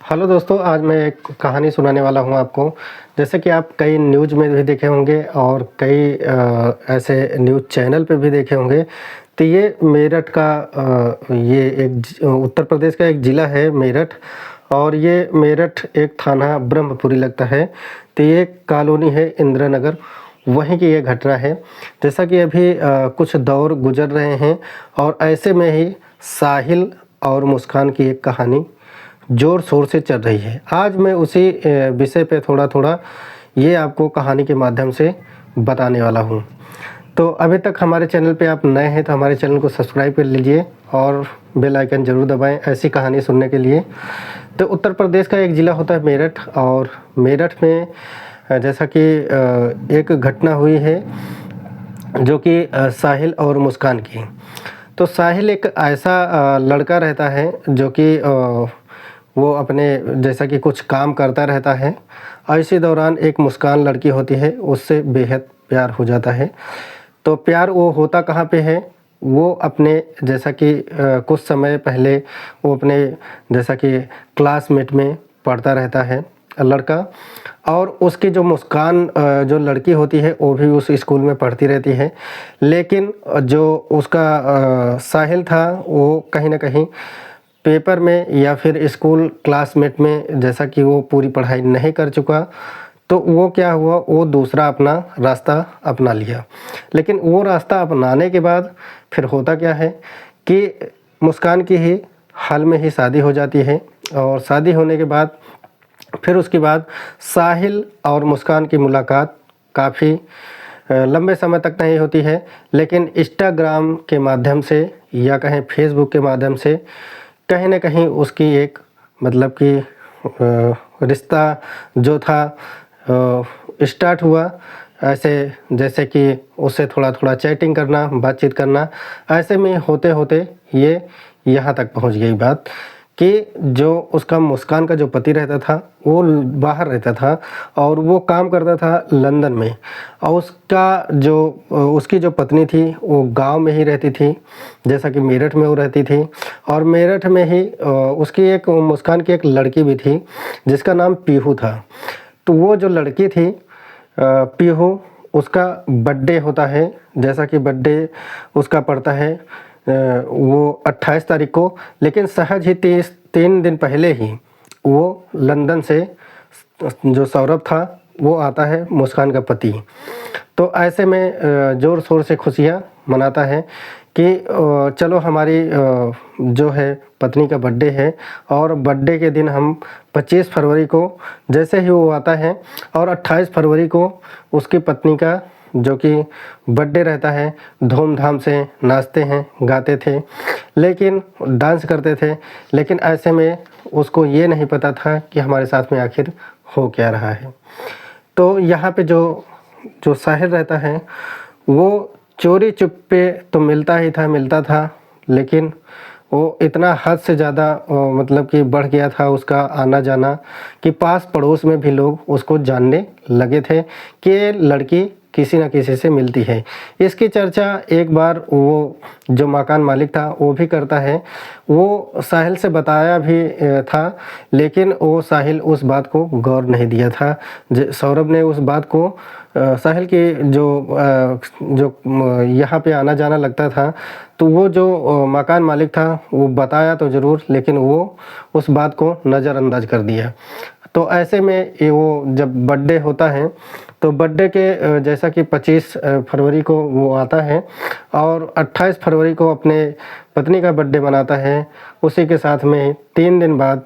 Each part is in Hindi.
हेलो दोस्तों, आज मैं एक कहानी सुनाने वाला हूँ आपको। जैसे कि आप कई न्यूज़ में भी देखे होंगे और कई ऐसे न्यूज़ चैनल पे भी देखे होंगे। तो ये मेरठ का ये एक उत्तर प्रदेश का एक ज़िला है मेरठ। और ये मेरठ एक थाना ब्रह्मपुरी लगता है। तो ये कॉलोनी है इंदिरा नगर, वहीं की ये घटना है। जैसा कि अभी कुछ दौर गुजर रहे हैं और ऐसे में ही साहिल और मुस्कान की एक कहानी ज़ोर शोर से चल रही है। आज मैं उसी विषय पे थोड़ा ये आपको कहानी के माध्यम से बताने वाला हूँ। तो अभी तक हमारे चैनल पे आप नए हैं तो हमारे चैनल को सब्सक्राइब कर लीजिए और बेल आइकन ज़रूर दबाएं ऐसी कहानी सुनने के लिए। तो उत्तर प्रदेश का एक ज़िला होता है मेरठ, और मेरठ में जैसा कि एक घटना हुई है जो कि साहिल और मुस्कान की। तो साहिल एक ऐसा लड़का रहता है जो कि वो अपने जैसा कि कुछ काम करता रहता है। और इसी दौरान एक मुस्कान लड़की होती है, उससे बेहद प्यार हो जाता है। तो प्यार वो होता कहाँ पे है, वो अपने जैसा कि कुछ समय पहले वो अपने जैसा कि क्लासमेट में पढ़ता रहता है लड़का। और उसकी जो मुस्कान जो लड़की होती है वो भी उस स्कूल में पढ़ती रहती है। लेकिन जो उसका साहिल था वो कहीं ना कहीं पेपर में या फिर स्कूल क्लासमेट में जैसा कि वो पूरी पढ़ाई नहीं कर चुका, तो वो क्या हुआ, वो दूसरा अपना रास्ता अपना लिया। लेकिन वो रास्ता अपनाने के बाद फिर होता क्या है कि मुस्कान की ही हाल में ही शादी हो जाती है। और शादी होने के बाद फिर उसके बाद साहिल और मुस्कान की मुलाकात काफ़ी लंबे समय तक नहीं होती है, लेकिन इंस्टाग्राम के माध्यम से या कहें फेसबुक के माध्यम से कहीं ना कहीं उसकी एक मतलब कि रिश्ता जो था स्टार्ट हुआ। ऐसे जैसे कि उससे थोड़ा चैटिंग करना, बातचीत करना, ऐसे में होते होते ये यहाँ तक पहुँच गई बात कि जो उसका मुस्कान का जो पति रहता था वो बाहर रहता था और वो काम करता था लंदन में। और उसका जो उसकी जो पत्नी थी वो गांव में ही रहती थी, जैसा कि मेरठ में वो रहती थी। और मेरठ में ही उसकी एक मुस्कान की एक लड़की भी थी जिसका नाम पीहू था। तो वो जो लड़की थी पीहू, उसका बर्थडे होता है, जैसा कि बर्थडे उसका पड़ता है वो 28 तारीख को। लेकिन सहज ही 3 दिन पहले ही वो लंदन से जो सौरभ था वो आता है, मुस्कान का पति। तो ऐसे में ज़ोर शोर से खुशियाँ मनाता है कि चलो हमारी जो है पत्नी का बर्थडे है। और बर्थडे के दिन हम 25 फरवरी को जैसे ही वो आता है और 28 फरवरी को उसकी पत्नी का जो कि बर्थडे रहता है, धूमधाम से नाचते हैं, गाते थे, लेकिन डांस करते थे। लेकिन ऐसे में उसको ये नहीं पता था कि हमारे साथ में आखिर हो क्या रहा है। तो यहाँ पे जो साहिल रहता है वो चोरी चुप्पे तो मिलता था, लेकिन वो इतना हद से ज़्यादा मतलब कि बढ़ गया था उसका आना जाना कि पास पड़ोस में भी लोग उसको जानने लगे थे कि ये लड़की किसी न किसी से मिलती है। इसकी चर्चा एक बार वो जो मकान मालिक था वो भी करता है, वो साहिल से बताया भी था, लेकिन वो साहिल उस बात को गौर नहीं दिया था। सौरभ ने उस बात को साहिल की जो यहाँ पे आना जाना लगता था, तो वो जो मकान मालिक था वो बताया तो ज़रूर, लेकिन वो उस बात को नज़रअंदाज कर दिया। तो ऐसे में ये वो जब बर्थडे होता है तो बर्थडे के जैसा कि 25 फरवरी को वो आता है और 28 फरवरी को अपने पत्नी का बर्थडे मनाता है। उसी के साथ में 3 दिन बाद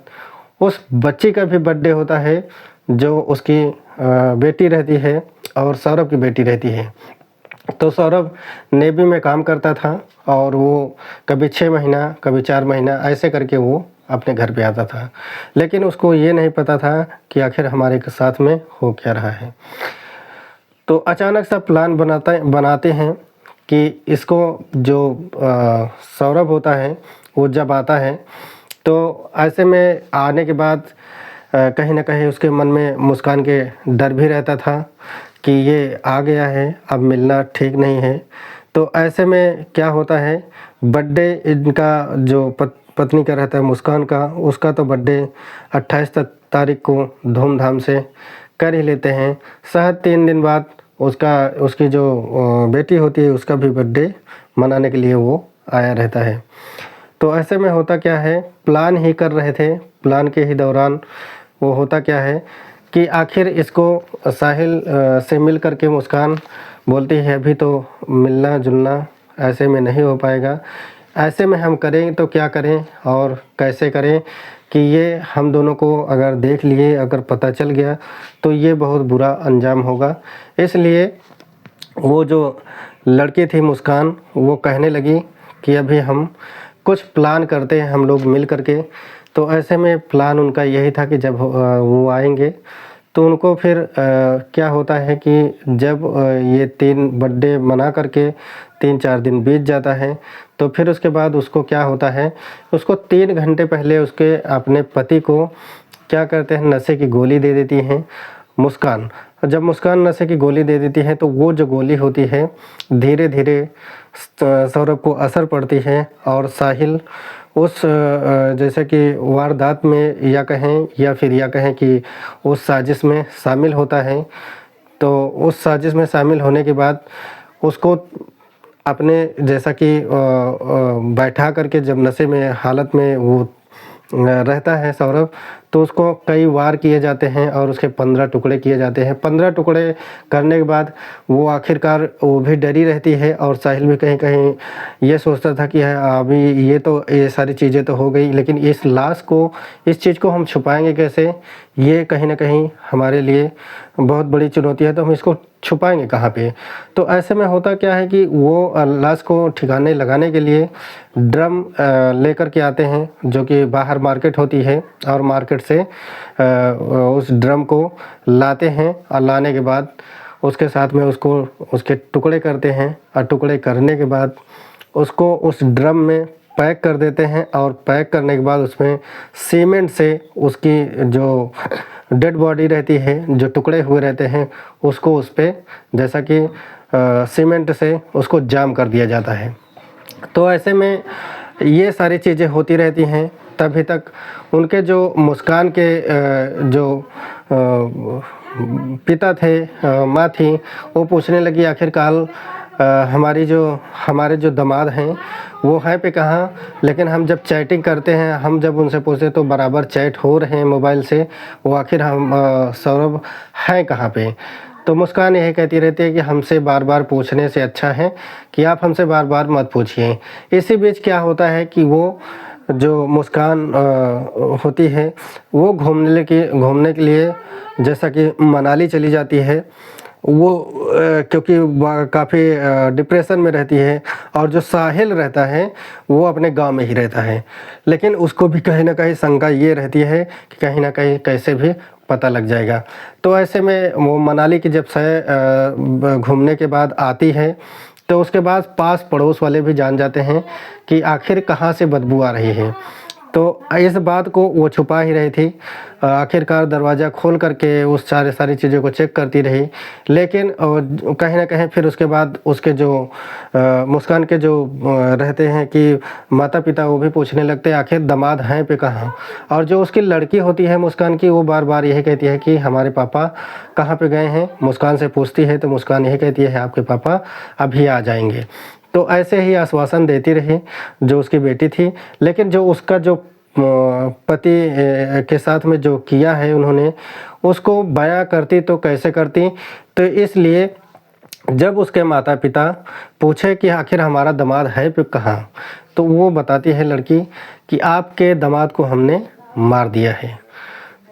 उस बच्ची का भी बर्थडे होता है जो उसकी बेटी रहती है और सौरभ की बेटी रहती है। तो सौरभ नेवी में काम करता था और वो कभी 6 महीना कभी 4 महीना ऐसे करके वो अपने घर पे आता था। लेकिन उसको ये नहीं पता था कि आखिर हमारे साथ में हो क्या रहा है। तो अचानक सा प्लान बनाते हैं कि इसको जो सौरभ होता है वो जब आता है तो ऐसे में आने के बाद कहीं ना कहीं उसके मन में मुस्कान के डर भी रहता था कि ये आ गया है, अब मिलना ठीक नहीं है। तो ऐसे में क्या होता है, बर्थडे इनका जो पत्नी का रहता है मुस्कान का, उसका तो बर्थडे 28 तारीख को धूमधाम से कर ही लेते हैं। शायद 3 दिन बाद उसकी जो बेटी होती है उसका भी बर्थडे मनाने के लिए वो आया रहता है। तो ऐसे में होता क्या है, प्लान ही कर रहे थे, प्लान के ही दौरान वो होता क्या है कि आखिर इसको साहिल से मिल कर के मुस्कान बोलती है अभी तो मिलना जुलना ऐसे में नहीं हो पाएगा, ऐसे में हम करें तो क्या करें और कैसे करें कि ये हम दोनों को अगर देख लिए, अगर पता चल गया तो ये बहुत बुरा अंजाम होगा। इसलिए वो जो लड़की थी मुस्कान, वो कहने लगी कि अभी हम कुछ प्लान करते हैं हम लोग मिल कर के। तो ऐसे में प्लान उनका यही था कि जब वो आएंगे तो उनको फिर क्या होता है कि जब ये 3 बर्थडे मना करके 3-4 दिन बीत जाता है तो फिर उसके बाद उसको क्या होता है, उसको 3 घंटे पहले उसके अपने पति को क्या करते हैं, नशे की गोली दे देती हैं मुस्कान। जब मुस्कान नशे की गोली दे देती है तो वो जो गोली होती है धीरे धीरे सौरभ को असर पड़ती है और साहिल उस जैसे कि वारदात में या कहें कि उस साजिश में शामिल होता है। तो उस साजिश में शामिल होने के बाद उसको अपने जैसा कि बैठा करके जब नशे में हालत में वो रहता है सौरभ, तो उसको कई वार किए जाते हैं और उसके 15 टुकड़े किए जाते हैं। 15 टुकड़े करने के बाद वो आखिरकार वो भी डरी रहती है और साहिल भी कहीं कहीं ये सोचता था कि अभी ये सारी चीज़ें तो हो गई, लेकिन इस लाश को, इस चीज़ को हम छुपाएंगे कैसे, ये कहीं ना कहीं हमारे लिए बहुत बड़ी चुनौती है, तो हम इसको छुपाएंगे कहाँ पे। तो ऐसे में होता क्या है कि वो लाश को ठिकाने लगाने के लिए ड्रम लेकर के आते हैं जो कि बाहर मार्केट होती है, और मार्केट से उस ड्रम को लाते हैं और लाने के बाद उसके साथ में उसके टुकड़े करते हैं और टुकड़े करने के बाद उसको उस ड्रम में पैक कर देते हैं और पैक करने के बाद उसमें सीमेंट से उसकी जो डेड बॉडी रहती है, जो टुकड़े हुए रहते हैं, उसको उस पर जैसा कि सीमेंट से उसको जाम कर दिया जाता है। तो ऐसे में ये सारी चीज़ें होती रहती हैं। तभी तक उनके जो मुस्कान के जो पिता थे, माँ थी, वो पूछने लगी आखिरकार हमारे जो दामाद हैं वो हैं पे कहाँ। लेकिन हम जब चैटिंग करते हैं, हम जब उनसे पूछते तो बराबर चैट हो रहे हैं मोबाइल से, वो आखिर हम सौरभ हैं कहाँ पे। तो मुस्कान यही कहती रहती है कि हमसे बार बार पूछने से अच्छा है कि आप हमसे बार बार मत पूछिए। इसी बीच क्या होता है कि वो जो मुस्कान होती है वो घूमने के लिए जैसा कि मनाली चली जाती है। वो क्योंकि काफ़ी डिप्रेशन में रहती है, और जो साहिल रहता है वो अपने गांव में ही रहता है, लेकिन उसको भी कहीं ना कहीं शंका ये रहती है कि कहीं ना कहीं कैसे भी पता लग जाएगा। तो ऐसे में वो मनाली की जब से घूमने के बाद आती है तो उसके बाद पास पड़ोस वाले भी जान जाते हैं कि आखिर कहाँ से बदबू आ रही है। तो इस बात को वो छुपा ही रही थी। आखिरकार दरवाज़ा खोल करके उस सारी चीज़ों को चेक करती रही, लेकिन कहीं ना कहीं फिर उसके बाद उसके जो मुस्कान के जो रहते हैं कि माता पिता, वो भी पूछने लगते हैं आखिर दामाद हैं पे कहाँ। और जो उसकी लड़की होती है मुस्कान की, वो बार बार यही कहती है कि हमारे पापा कहाँ पे गए हैं। मुस्कान से पूछती है तो मुस्कान यही कहती है आपके पापा अभी आ जाएंगे। तो ऐसे ही आश्वासन देती रही जो उसकी बेटी थी, लेकिन जो उसका जो पति के साथ में जो किया है उन्होंने, उसको बयां करती तो कैसे करती। तो इसलिए जब उसके माता पिता पूछे कि आखिर हमारा दामाद है पे कहाँ, तो वो बताती है लड़की कि आपके दामाद को हमने मार दिया है।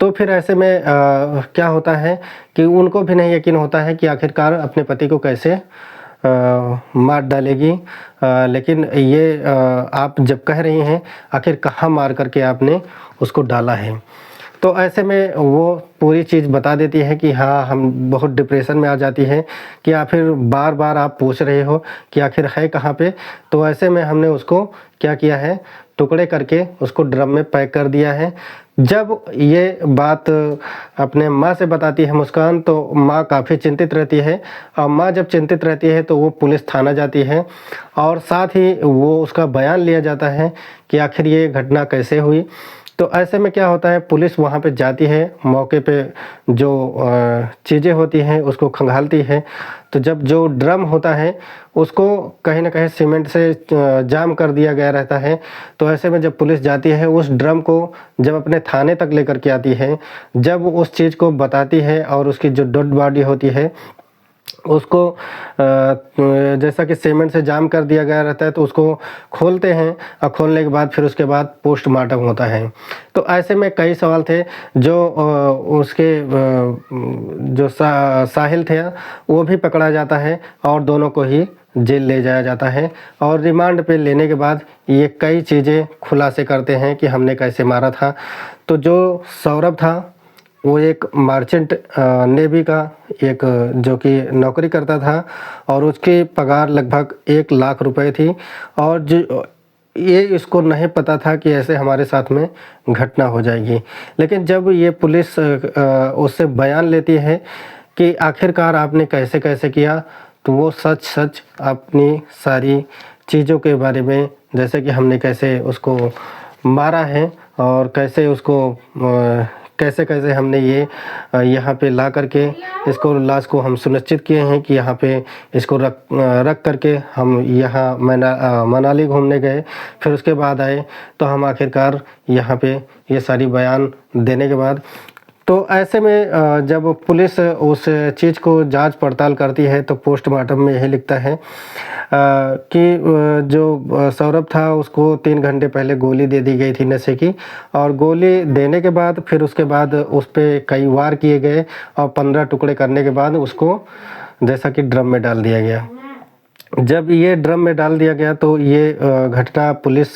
तो फिर ऐसे में क्या होता है कि उनको भी नहीं यकीन होता है कि आखिरकार अपने पति को कैसे मार डालेगी। लेकिन ये आप जब कह रही हैं आखिर कहाँ मार करके आपने उसको डाला है। तो ऐसे में वो पूरी चीज़ बता देती है कि हाँ, हम बहुत डिप्रेशन में आ जाती है कि आखिर बार बार आप पूछ रहे हो कि आखिर है कहाँ पे। तो ऐसे में हमने उसको क्या किया है, टुकड़े करके उसको ड्रम में पैक कर दिया है। जब ये बात अपने माँ से बताती है मुस्कान, तो माँ काफ़ी चिंतित रहती है और माँ जब चिंतित रहती है तो वो पुलिस थाना जाती है और साथ ही वो उसका बयान लिया जाता है कि आखिर ये घटना कैसे हुई। तो ऐसे में क्या होता है, पुलिस वहाँ पे जाती है, मौके पे जो चीज़ें होती हैं उसको खंगालती है। तो जब जो ड्रम होता है उसको कहीं न कहीं सीमेंट से जाम कर दिया गया रहता है। तो ऐसे में जब पुलिस जाती है उस ड्रम को जब अपने थाने तक लेकर के आती है, जब उस चीज़ को बताती है और उसकी जो डेड बॉडी होती है उसको जैसा कि सीमेंट से जाम कर दिया गया रहता है तो उसको खोलते हैं और खोलने के बाद फिर उसके बाद पोस्टमार्टम होता है। तो ऐसे में कई सवाल थे जो उसके जो साहिल थे वो भी पकड़ा जाता है और दोनों को ही जेल ले जाया जाता है और रिमांड पे लेने के बाद ये कई चीज़ें खुलासे करते हैं कि हमने कैसे मारा था। तो जो सौरभ था वो एक मर्चेंट नेवी का एक जो कि नौकरी करता था और उसकी पगार लगभग 1 लाख रुपए थी और जो ये इसको नहीं पता था कि ऐसे हमारे साथ में घटना हो जाएगी। लेकिन जब ये पुलिस उससे बयान लेती है कि आखिरकार आपने कैसे-कैसे किया, तो वो सच-सच अपनी सारी चीज़ों के बारे में, जैसे कि हमने कैसे उसको मारा है और कैसे उसको कैसे-कैसे हमने ये यहाँ पे ला करके इसको लाश को हम सुनिश्चित किए हैं कि यहाँ पे इसको रख करके हम यहाँ मनाली घूमने गए, फिर उसके बाद आए तो हम आखिरकार यहाँ पे ये सारी बयान देने के बाद तो ऐसे में जब पुलिस उस चीज़ को जांच पड़ताल करती है तो पोस्टमार्टम में यही लिखता है कि जो सौरभ था उसको 3 घंटे पहले गोली दे दी गई थी नशे की और गोली देने के बाद फिर उसके बाद उस पे कई वार किए गए और 15 टुकड़े करने के बाद उसको जैसा कि ड्रम में डाल दिया गया। जब ये ड्रम में डाल दिया गया तो ये घटना पुलिस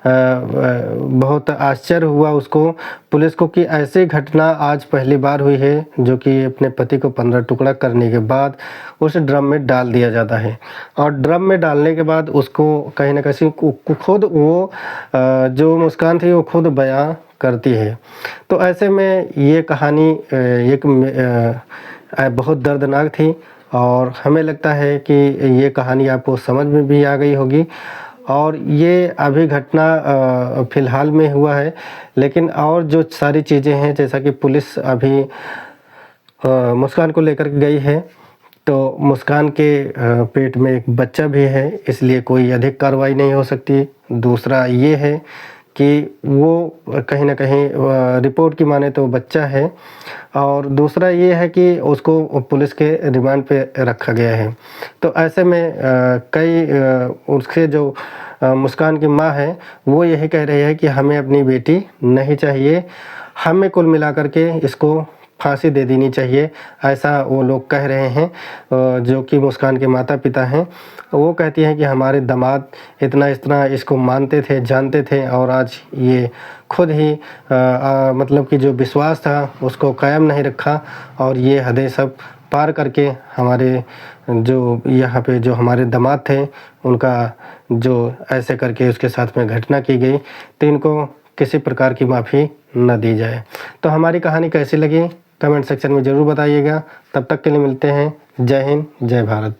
बहुत आश्चर्य हुआ उसको, पुलिस को कि ऐसी घटना आज पहली बार हुई है जो कि अपने पति को 15 टुकड़ा करने के बाद उस ड्रम में डाल दिया जाता है और ड्रम में डालने के बाद उसको कहीं न कहीं खुद वो जो मुस्कान थी वो खुद बयां करती है। तो ऐसे में ये कहानी एक बहुत दर्दनाक थी और हमें लगता है कि ये कहानी आपको समझ में भी आ गई होगी और ये अभी घटना फ़िलहाल में हुआ है, लेकिन और जो सारी चीज़ें हैं जैसा कि पुलिस अभी मुस्कान को लेकर के गई है, तो मुस्कान के पेट में एक बच्चा भी है, इसलिए कोई अधिक कार्रवाई नहीं हो सकती। दूसरा ये है कि वो कहीं न कहीं रिपोर्ट की माने तो बच्चा है और दूसरा ये है कि उसको पुलिस के रिमांड पे रखा गया है। तो ऐसे में उसके जो मुस्कान की माँ है वो यही कह रही है कि हमें अपनी बेटी नहीं चाहिए, हमें कुल मिलाकर के इसको फांसी दे देनी चाहिए, ऐसा वो लोग कह रहे हैं। जो कि मुस्कान के माता-पिता हैं, वो कहती हैं कि हमारे दामाद इतना इसको मानते थे, जानते थे और आज ये खुद ही मतलब कि जो विश्वास था उसको कायम नहीं रखा और ये हदें सब पार करके हमारे जो यहाँ पे जो हमारे दामाद थे उनका जो ऐसे करके उसके साथ में घटना की गई, तो इनको किसी प्रकार की माफ़ी न दी जाए। तो हमारी कहानी कैसी लगी कमेंट सेक्शन में ज़रूर बताइएगा। तब तक के लिए मिलते हैं। जय हिंद, जय भारत।